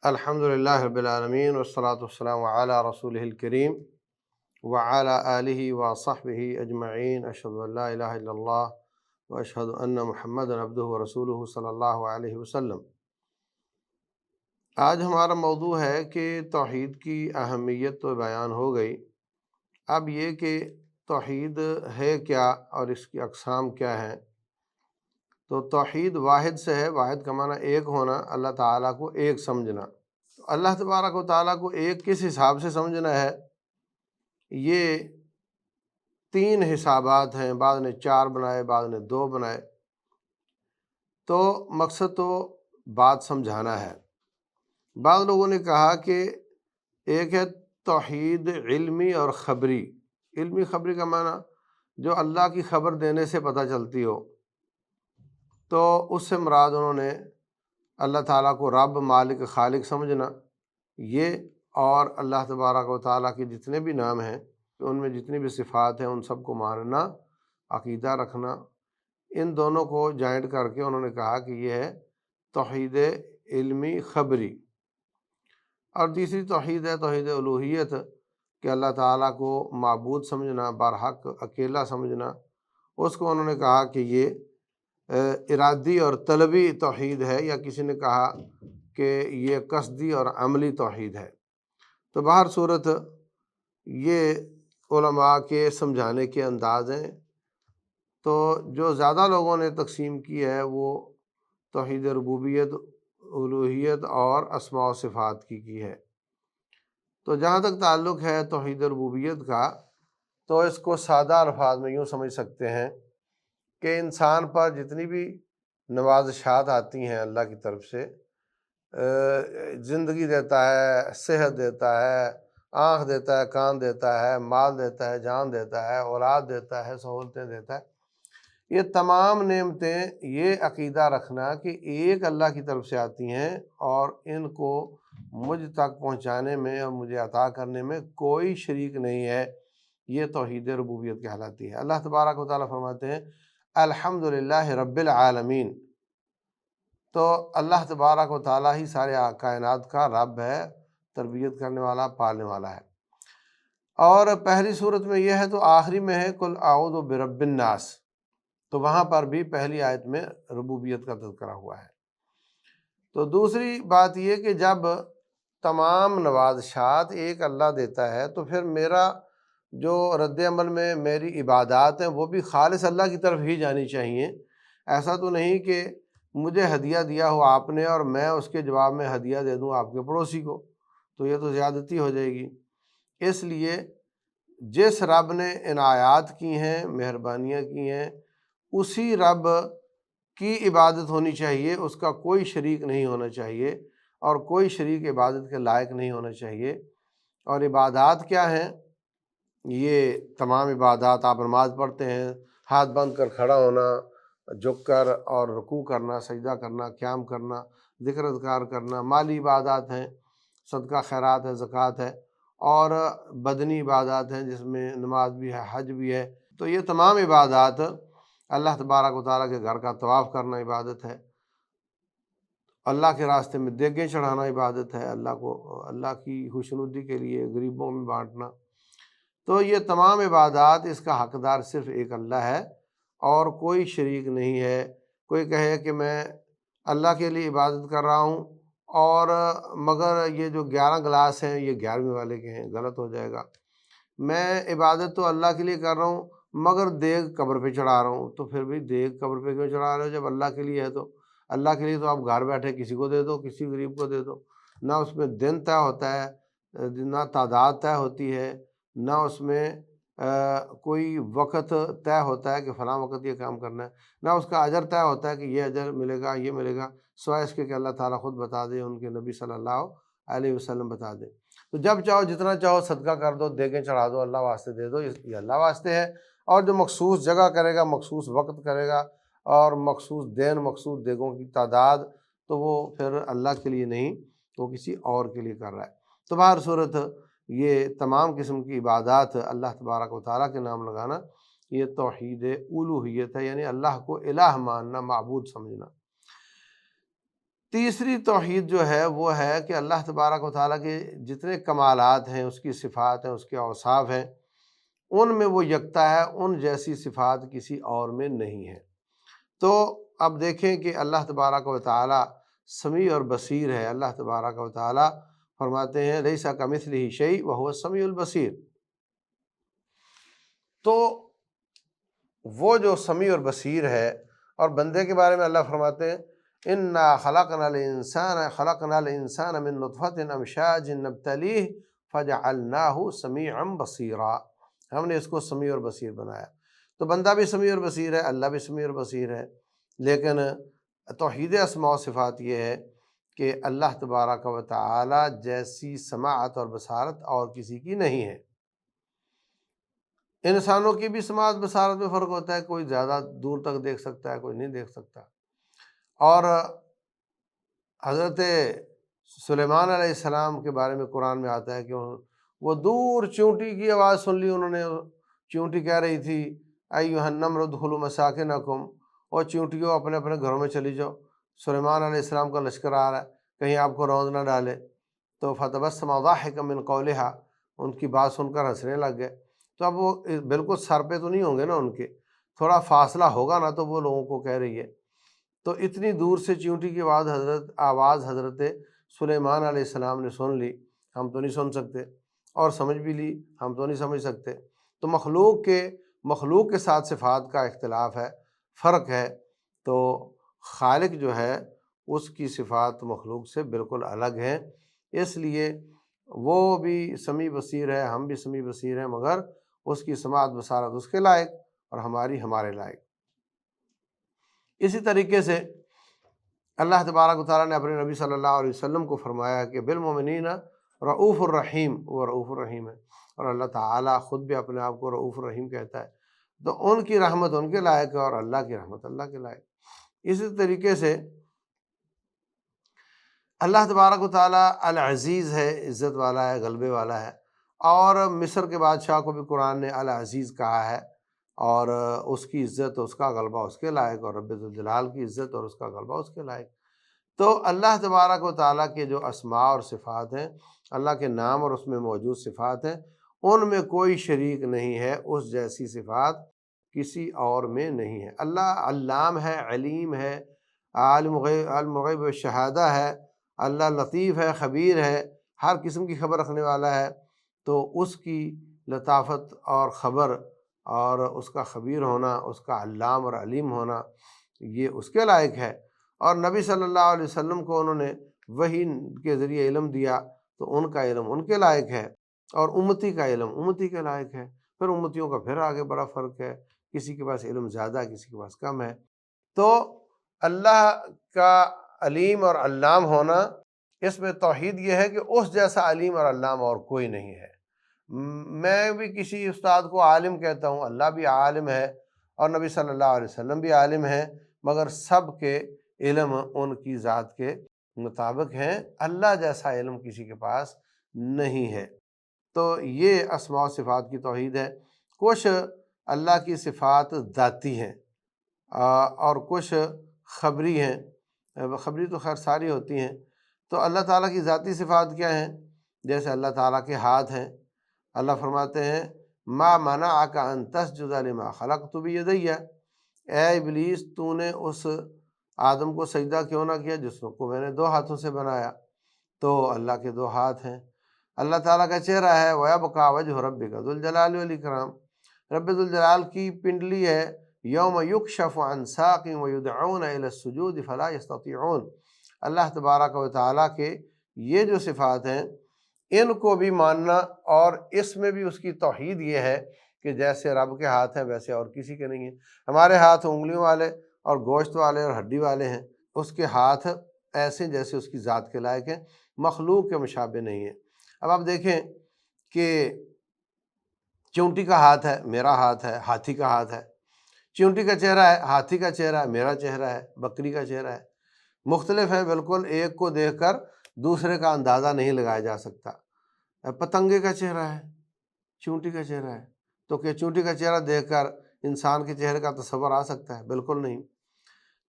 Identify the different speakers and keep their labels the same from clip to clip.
Speaker 1: الحمدللہ رب العالمین والصلاة والسلام علی رسولہ الکریم وعلی آلہ وصحبہ اجمعین، اشہد ان لا الہ الا اللہ واشہد ان محمدا عبدہ ورسولہ صلی اللہ علیہ وسلم۔ آج ہمارا موضوع ہے کہ توحید کی اہمیت تو بیان ہو گئی، اب یہ کہ توحید ہے کیا اور اس کی اقسام کیا ہیں۔ تو توحید واحد سے ہے، واحد کا معنی ایک ہونا، اللہ تعالیٰ کو ایک سمجھنا۔ اللہ تبارک و تعالیٰ کو ایک کس حساب سے سمجھنا ہے؟ یہ تین حسابات ہیں، بعض نے 4 بنائے، بعض نے 2 بنائے۔ تو مقصد تو بات سمجھانا ہے۔ بعض لوگوں نے کہا کہ ایک ہے توحید علمی اور خبری۔ علمی خبری کا معنی جو اللہ کی خبر دینے سے پتہ چلتی ہو، تو اس سے مراد انہوں نے اللہ تعالیٰ کو رب، مالک، خالق سمجھنا یہ، اور اللہ تبارک و تعالیٰ کے جتنے بھی نام ہیں ان میں جتنی بھی صفات ہیں ان سب کو ماننا، عقیدہ رکھنا، ان دونوں کو جوائنٹ کر کے انہوں نے کہا کہ یہ ہے توحید علمی خبری۔ اور تیسری توحید ہے توحید الوہیت، کہ اللہ تعالیٰ کو معبود سمجھنا، برحق اکیلا سمجھنا۔ اس کو انہوں نے کہا کہ یہ ارادی اور طلبی توحید ہے، یا کسی نے کہا کہ یہ قصدی اور عملی توحید ہے۔ تو بہر صورت یہ علماء کے سمجھانے کے انداز ہیں۔ تو جو زیادہ لوگوں نے تقسیم کی ہے وہ توحید ربوبیت، الوہیت اور اسماء و صفات کی ہے۔ تو جہاں تک تعلق ہے توحید ربوبیت کا، تو اس کو سادہ الفاظ میں یوں سمجھ سکتے ہیں کہ انسان پر جتنی بھی نوازشات آتی ہیں اللہ کی طرف سے، زندگی دیتا ہے، صحت دیتا ہے، آنکھ دیتا ہے، کان دیتا ہے، مال دیتا ہے، جان دیتا ہے، اولاد دیتا ہے، سہولتیں دیتا ہے، یہ تمام نعمتیں یہ عقیدہ رکھنا کہ ایک اللہ کی طرف سے آتی ہیں اور ان کو مجھ تک پہنچانے میں اور مجھے عطا کرنے میں کوئی شریک نہیں ہے، یہ توحید ربوبیت کہلاتی ہے۔ اللہ تبارک و تعالیٰ فرماتے ہیں الحمدللہ رب العالمین۔ تو اللہ تبارک و تعالیٰ ہی سارے کائنات کا رب ہے، تربیت کرنے والا، پالنے والا ہے۔ اور پہلی صورت میں یہ ہے، تو آخری میں ہے قل اعوذ برب الناس، تو وہاں پر بھی پہلی آیت میں ربوبیت کا تذکرہ ہوا ہے۔ تو دوسری بات یہ کہ جب تمام نوازشات ایک اللہ دیتا ہے تو پھر میرا جو رد عمل میں میری عبادات ہیں وہ بھی خالص اللہ کی طرف ہی جانی چاہیے۔ ایسا تو نہیں کہ مجھے ہدیہ دیا ہو آپ نے اور میں اس کے جواب میں ہدیہ دے دوں آپ کے پڑوسی کو، تو یہ تو زیادتی ہو جائے گی۔ اس لیے جس رب نے عنایات کی ہیں، مہربانیاں کی ہیں، اسی رب کی عبادت ہونی چاہیے، اس کا کوئی شریک نہیں ہونا چاہیے، اور کوئی شریک عبادت کے لائق نہیں ہونا چاہیے۔ اور عبادات کیا ہیں؟ یہ تمام عبادات، آپ نماز پڑھتے ہیں، ہاتھ باندھ کر کھڑا ہونا، جھک کر اور رکوع کرنا، سجدہ کرنا، قیام کرنا، ذکر اذکار کرنا، مالی عبادات ہیں، صدقہ خیرات ہے، زکوٰۃ ہے، اور بدنی عبادات ہیں جس میں نماز بھی ہے، حج بھی ہے۔ تو یہ تمام عبادات، اللہ تبارک و تعالیٰ کے گھر کا طواف کرنا عبادت ہے، اللہ کے راستے میں دیگیں چڑھانا عبادت ہے، اللہ کی خوشنودی کے لیے غریبوں میں بانٹنا۔ تو یہ تمام عبادات، اس کا حقدار صرف ایک اللہ ہے اور کوئی شریک نہیں ہے۔ کوئی کہے کہ میں اللہ کے لیے عبادت کر رہا ہوں اور مگر یہ جو 11 گلاس ہیں یہ 11ویں والے کے ہیں، غلط ہو جائے گا۔ میں عبادت تو اللہ کے لیے کر رہا ہوں مگر دیگ قبر پہ چڑھا رہا ہوں، تو پھر بھی دیگ قبر پہ کیوں چڑھا رہے ہو جب اللہ کے لیے ہے؟ تو اللہ کے لیے تو آپ گھر بیٹھے کسی کو دے دو، کسی غریب کو دے دو، نہ اس میں دن طے ہوتا ہے، نہ تعداد طے ہوتی ہے، نہ اس میں کوئی وقت طے ہوتا ہے کہ فلاں وقت یہ کام کرنا ہے، نہ اس کا اجر طے ہوتا ہے کہ یہ اجر ملے گا، یہ ملے گا، سوائے اس کے کہ اللہ تعالیٰ خود بتا دے، ان کے نبی صلی اللہ علیہ وسلم بتا دے۔ تو جب چاہو جتنا چاہو صدقہ کر دو، دیگیں چڑھا دو، اللہ واسطے دے دو، یہ اللہ واسطے ہے۔ اور جو مخصوص جگہ کرے گا، مخصوص وقت کرے گا اور مخصوص دین، مخصوص دیگوں کی تعداد، تو وہ پھر اللہ کے لیے نہیں، وہ کسی اور کے لیے کر رہا ہے۔ تو بہر صورت یہ تمام قسم کی عبادات، اللہ تبارک و تعالیٰ کے نام لگانا، یہ توحید الوہیت ہے، یعنی اللہ کو الہ ماننا، معبود سمجھنا۔ تیسری توحید جو ہے وہ ہے کہ اللہ تبارک و تعالیٰ کے جتنے کمالات ہیں، اس کی صفات ہیں، اس کے اوصاف ہیں، ان میں وہ یکتا ہے، ان جیسی صفات کسی اور میں نہیں ہے۔ تو اب دیکھیں کہ اللہ تبارک و تعالیٰ سمیع اور بصیر ہے۔ اللہ تبارک و تعالیٰ فرماتے ہیں لیسا کمثلہ شیء وہو السمیع البصیر۔ تو وہ جو سمیع اور بصیر ہے، اور بندے کے بارے میں اللہ فرماتے ہیں انا خلقنا الانسان من نطفۃ امشاج نبتلیہ فجعلناہ سمیعا بصیرا۔ ہم نے اس کو سمیع اور بصیر بنایا۔ تو بندہ بھی سمیع اور بصیر ہے، اللہ بھی سمیع اور بصیر ہے، لیکن توحید اسماء و صفات یہ ہے کہ اللہ تبارک و تعالی جیسی سماعت اور بصارت اور کسی کی نہیں ہے۔ انسانوں کی بھی سماعت بصارت میں فرق ہوتا ہے، کوئی زیادہ دور تک دیکھ سکتا ہے، کوئی نہیں دیکھ سکتا۔ اور حضرت سلیمان علیہ السلام کے بارے میں قرآن میں آتا ہے کہ وہ دور چونٹی کی آواز سن لی انہوں نے۔ چونٹی کہہ رہی تھی ایھا النمل ادخلوا مساکنکم، اور چونٹیوں اپنے اپنے گھروں میں چلی جاؤ، سلیمان علیہ السلام کا لشکر آ رہا ہے، کہیں آپ کو روند نہ ڈالے۔ تو فتبسم ضاحکا من قولہا، ان کی بات سن کر ہنسنے لگ گئے۔ تو اب وہ بالکل سر پہ تو نہیں ہوں گے نا، ان کے تھوڑا فاصلہ ہوگا نا، تو وہ لوگوں کو کہہ رہی ہے۔ تو اتنی دور سے چونٹی کی آواز حضرت سلیمان علیہ السلام نے سن لی، ہم تو نہیں سن سکتے، اور سمجھ بھی لی، ہم تو نہیں سمجھ سکتے۔ تو مخلوق کے ساتھ صفات کا اختلاف ہے، فرق ہے۔ تو خالق جو ہے اس کی صفات مخلوق سے بالکل الگ ہیں، اس لیے وہ بھی سمیع بصیر ہے، ہم بھی سمیع بصیر ہیں، مگر اس کی سماعت بصارت اس کے لائق اور ہماری ہمارے لائق۔ اسی طریقے سے اللہ تبارک و تعالیٰ نے اپنے نبی صلی اللہ علیہ وسلم کو فرمایا کہ بالمؤمنین رؤوف الرحیم، وہ رؤوف الرحیم ہے، اور اللہ تعالیٰ خود بھی اپنے آپ کو رؤوف الرحیم کہتا ہے۔ تو ان کی رحمت ان کے لائق ہے اور اللہ کی رحمت اللہ کے لائق۔ اسی طریقے سے اللہ تبارک و تعالیٰ العزیز ہے، عزت والا ہے، غلبے والا ہے، اور مصر کے بادشاہ کو بھی قرآن نے العزیز کہا ہے، اور اس کی عزت، اس کا غلبہ اس کے لائق، اور رب ذوالجلال کی عزت اور اس کا غلبہ اس کے لائق۔ تو اللہ تبارک و تعالیٰ کے جو اسماء اور صفات ہیں، اللہ کے نام اور اس میں موجود صفات ہیں، ان میں کوئی شریک نہیں ہے، اس جیسی صفات کسی اور میں نہیں ہے۔ اللہ علام ہے، علیم ہے، عالم الغیب والشہادہ ہے، اللہ لطیف ہے، خبیر ہے، ہر قسم کی خبر رکھنے والا ہے۔ تو اس کی لطافت اور خبر اور اس کا خبیر ہونا، اس کا علام اور علیم ہونا، یہ اس کے لائق ہے۔ اور نبی صلی اللہ علیہ وسلم کو انہوں نے وحی کے ذریعے علم دیا، تو ان کا علم ان کے لائق ہے، اور امتی کا علم امتی کے لائق ہے۔ پھر امتیوں کا پھر آگے بڑا فرق ہے، کسی کے پاس علم زیادہ ہے، کسی کے پاس کم ہے۔ تو اللہ کا علیم اور علام ہونا، اس میں توحید یہ ہے کہ اس جیسا علیم اور علام اور کوئی نہیں ہے۔ میں بھی کسی استاد کو عالم کہتا ہوں، اللہ بھی عالم ہے، اور نبی صلی اللہ علیہ وسلم بھی عالم ہے، مگر سب کے علم ان کی ذات کے مطابق ہیں، اللہ جیسا علم کسی کے پاس نہیں ہے۔ تو یہ اسماء و صفات کی توحید ہے۔ کچھ اللہ کی صفات ذاتی ہیں، اور کچھ خبری ہیں۔ خبری تو خیر ساری ہوتی ہیں۔ تو اللہ تعالیٰ کی ذاتی صفات کیا ہیں؟ جیسے اللہ تعالیٰ کے ہاتھ ہیں۔ اللہ فرماتے ہیں ما منعک ان تسجد لما خلقت بیدی، اے ابلیس تو نے اس آدم کو سجدہ کیوں نہ کیا جس کو میں نے دو ہاتھوں سے بنایا؟ تو اللہ کے دو ہاتھ ہیں، اللہ تعالیٰ کا چہرہ ہے، وَيَبْقَى وَجْهُ رَبِّكَ ذُو الْجَلَالِ وَالْإِكْرَامِ، رب ذوالجلال کی پنڈلی ہے، یوم یکشف عن ساق ویدعون الی السجود فلا یستطیعون۔ اللہ تبارک و تعالیٰ کے یہ جو صفات ہیں، ان کو بھی ماننا، اور اس میں بھی اس کی توحید یہ ہے کہ جیسے رب کے ہاتھ ہیں ویسے اور کسی کے نہیں ہیں۔ ہمارے ہاتھ انگلیوں والے اور گوشت والے اور ہڈی والے ہیں، اس کے ہاتھ ایسے جیسے اس کی ذات کے لائق ہیں، مخلوق کے مشابہ نہیں ہیں۔ اب آپ دیکھیں کہ چونٹی کا ہاتھ ہے، میرا ہاتھ ہے، ہاتھی کا ہاتھ ہے، چونٹی کا چہرہ ہے، ہاتھی کا چہرہ ہے، میرا چہرہ ہے، بکری کا چہرہ ہے، مختلف ہیں بالکل، ایک کو دیکھ کر دوسرے کا اندازہ نہیں لگایا جا سکتا۔ پتنگے کا چہرہ ہے، چونٹی کا چہرہ ہے، تو کہ چونٹی کا چہرہ دیکھ کر انسان کے چہرے کا تصور آ سکتا ہے؟ بالکل نہیں۔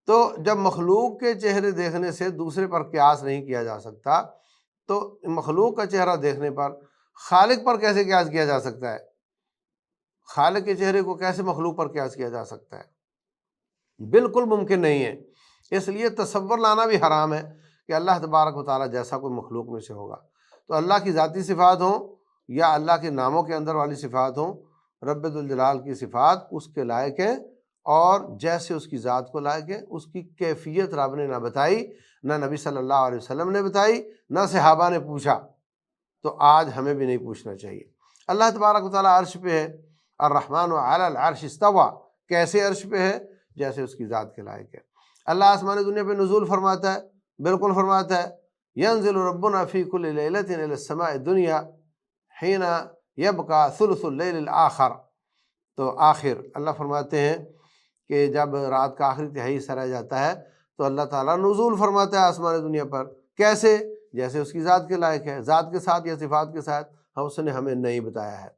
Speaker 1: تو جب مخلوق کے چہرے دیکھنے سے دوسرے پر قیاس نہیں کیا جا سکتا، تو مخلوق کا چہرہ دیکھنے پر خالق پر کیسے قیاس کیا جا سکتا ہے؟ خالق کے چہرے کو کیسے مخلوق پر قیاس کیا جا سکتا ہے؟ بالکل ممکن نہیں ہے۔ اس لیے تصور لانا بھی حرام ہے کہ اللہ تبارک و تعالیٰ جیسا کوئی مخلوق میں سے ہوگا۔ تو اللہ کی ذاتی صفات ہوں یا اللہ کے ناموں کے اندر والی صفات ہوں، رب ذوالجلال کی صفات اس کے لائق ہیں، اور جیسے اس کی ذات کو لائق ہے، اس کی کیفیت رب نے نہ بتائی، نہ نبی صلی اللہ علیہ وسلم نے بتائی، نہ صحابہ نے پوچھا، تو آج ہمیں بھی نہیں پوچھنا چاہیے۔ اللہ تبارک و تعالیٰ عرش پہ ہے، الرحمن علی العرش استویٰ، کیسے عرش پہ ہے؟ جیسے اس کی ذات کے لائق ہے۔ اللہ آسمان دنیا پہ نزول فرماتا ہے، بالکل فرماتا ہے، ینزل ربنا فی کل لیلۃ الی السماء الدنیا حین یبقى ثلث اللیل الآخر۔ تو آخر اللہ فرماتے ہیں کہ جب رات کا آخری تہائی حصہ رہ جاتا ہے تو اللہ تعالیٰ نزول فرماتا ہے آسمان دنیا پر، کیسے؟ جیسے اس کی ذات کے لائق ہے، ذات کے ساتھ یا صفات کے ساتھ اس نے ہمیں نہیں بتایا ہے۔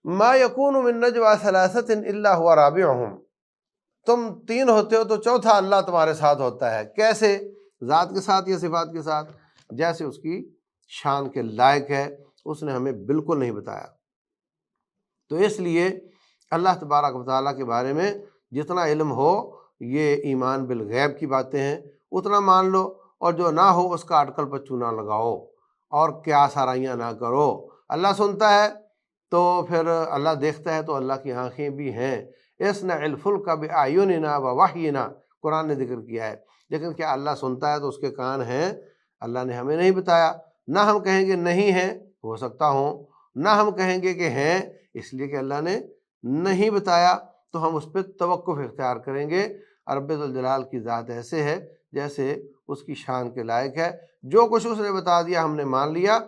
Speaker 1: ما یکون من نجوى ثلاثۃ الا هو رابعهم، تم تین ہوتے ہو تو چوتھا اللہ تمہارے ساتھ ہوتا ہے، کیسے؟ ذات کے ساتھ یا صفات کے ساتھ، جیسے اس کی شان کے لائق ہے، اس نے ہمیں بالکل نہیں بتایا۔ تو اس لیے اللہ تبارک و تعالیٰ کے بارے میں جتنا علم ہو، یہ ایمان بالغیب کی باتیں ہیں، اتنا مان لو، اور جو نہ ہو اس کا اٹکل پچو نہ لگاؤ اور قیاس آرائیاں نہ کرو۔ اللہ سنتا ہے تو پھر اللہ دیکھتا ہے، تو اللہ کی آنکھیں بھی ہیں۔ اصنع الفلک بأعیننا ووحینا، قرآن نے ذکر کیا ہے، لیکن کیا اللہ سنتا ہے تو اس کے کان ہیں؟ اللہ نے ہمیں نہیں بتایا۔ نہ ہم کہیں گے نہیں ہیں، ہو سکتا ہوں، نہ ہم کہیں گے کہ ہیں، اس لیے کہ اللہ نے نہیں بتایا، تو ہم اس پہ توقف اختیار کریں گے۔ رب ذوالجلال کی ذات ایسے ہے جیسے اس کی شان کے لائق ہے، جو کچھ اس نے بتا دیا ہم نے مان لیا،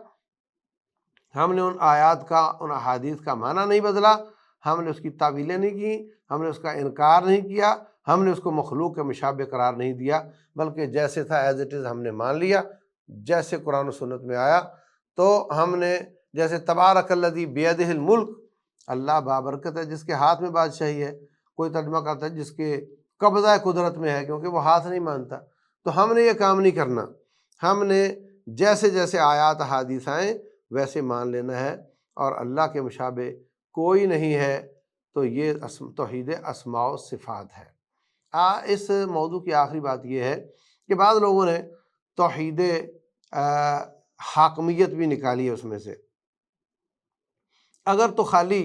Speaker 1: ہم نے ان آیات کا، ان احادیث کا معنی نہیں بدلا، ہم نے اس کی تعویلیں نہیں کی، ہم نے اس کا انکار نہیں کیا، ہم نے اس کو مخلوق کے مشابہ قرار نہیں دیا، بلکہ جیسے تھا ایز اٹ از ہم نے مان لیا، جیسے قرآن و سنت میں آیا۔ تو ہم نے جیسے تبارک الذی بیدہ الملک، اللہ بابرکت ہے جس کے ہاتھ میں بادشاہی ہے، کوئی ترجمہ کرتا ہے جس کے قبضہ قدرت میں ہے، کیونکہ وہ ہاتھ نہیں مانتا۔ تو ہم نے یہ کام نہیں کرنا، ہم نے جیسے جیسے آیات احادیث آئیں ویسے مان لینا ہے، اور اللہ کے مشابہ کوئی نہیں ہے۔ تو یہ توحید اسماء و صفات ہے۔ اس موضوع کی آخری بات یہ ہے کہ بعض لوگوں نے توحید حاکمیت بھی نکالی ہے اس میں سے۔ اگر تو خالی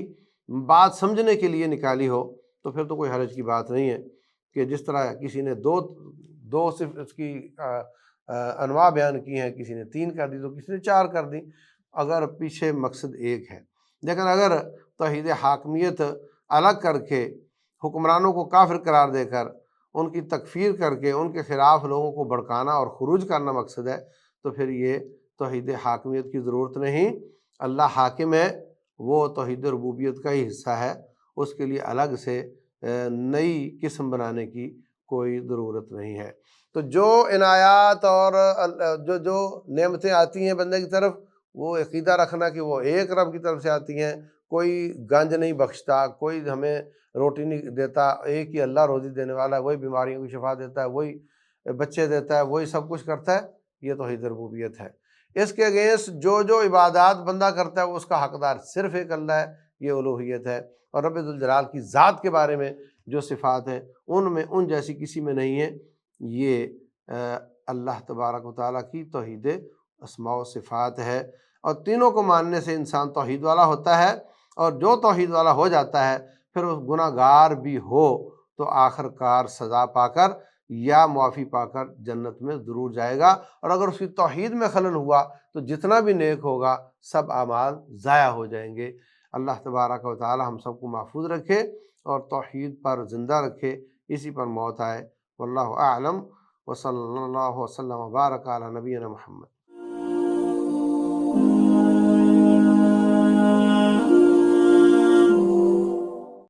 Speaker 1: بات سمجھنے کے لیے نکالی ہو تو پھر تو کوئی حرج کی بات نہیں ہے، کہ جس طرح کسی نے دو صرف اس کی انواع بیان کی ہیں، کسی نے 3 کر دی تو کسی نے 4 کر دی، اگر پیچھے مقصد ایک ہے۔ لیکن اگر توحید حاکمیت الگ کر کے حکمرانوں کو کافر قرار دے کر ان کی تکفیر کر کے ان کے خلاف لوگوں کو بھڑکانا اور خروج کرنا مقصد ہے، تو پھر یہ توحید حاکمیت کی ضرورت نہیں۔ اللہ حاکم ہے، وہ توحید ربوبیت کا ہی حصہ ہے، اس کے لیے الگ سے نئی قسم بنانے کی کوئی ضرورت نہیں ہے۔ تو جو عنایات اور جو نعمتیں آتی ہیں بندے کی طرف، وہ عقیدہ رکھنا کہ وہ ایک رب کی طرف سے آتی ہیں، کوئی گنج نہیں بخشتا، کوئی ہمیں روٹی نہیں دیتا، ایک ہی اللہ روزی دینے والا ہے، وہی بیماریوں کی شفا دیتا ہے، وہی بچے دیتا ہے، وہی سب کچھ کرتا ہے، یہ توحید ربوبیت ہے۔ اس کے اگینسٹ جو عبادات بندہ کرتا ہے وہ اس کا حقدار صرف ایک اللہ ہے، یہ الوہیت ہے۔ اور رب ذوالجلال کی ذات کے بارے میں جو صفات ہیں ان میں ان جیسی کسی میں نہیں ہے، یہ اللہ تبارک و تعالیٰ کی توحید اسماء و صفات ہے۔ اور تینوں کو ماننے سے انسان توحید والا ہوتا ہے، اور جو توحید والا ہو جاتا ہے پھر اس گناہ گار بھی ہو تو آخر کار سزا پا کر یا معافی پا کر جنت میں ضرور جائے گا، اور اگر اس کی توحید میں خلل ہوا تو جتنا بھی نیک ہوگا سب اعمال ضائع ہو جائیں گے۔ اللہ تبارک و تعالی ہم سب کو محفوظ رکھے اور توحید پر زندہ رکھے، اسی پر موت آئے۔ واللہ اعلم، وصلی اللہ وسلم وبارک علی نبینا محمد۔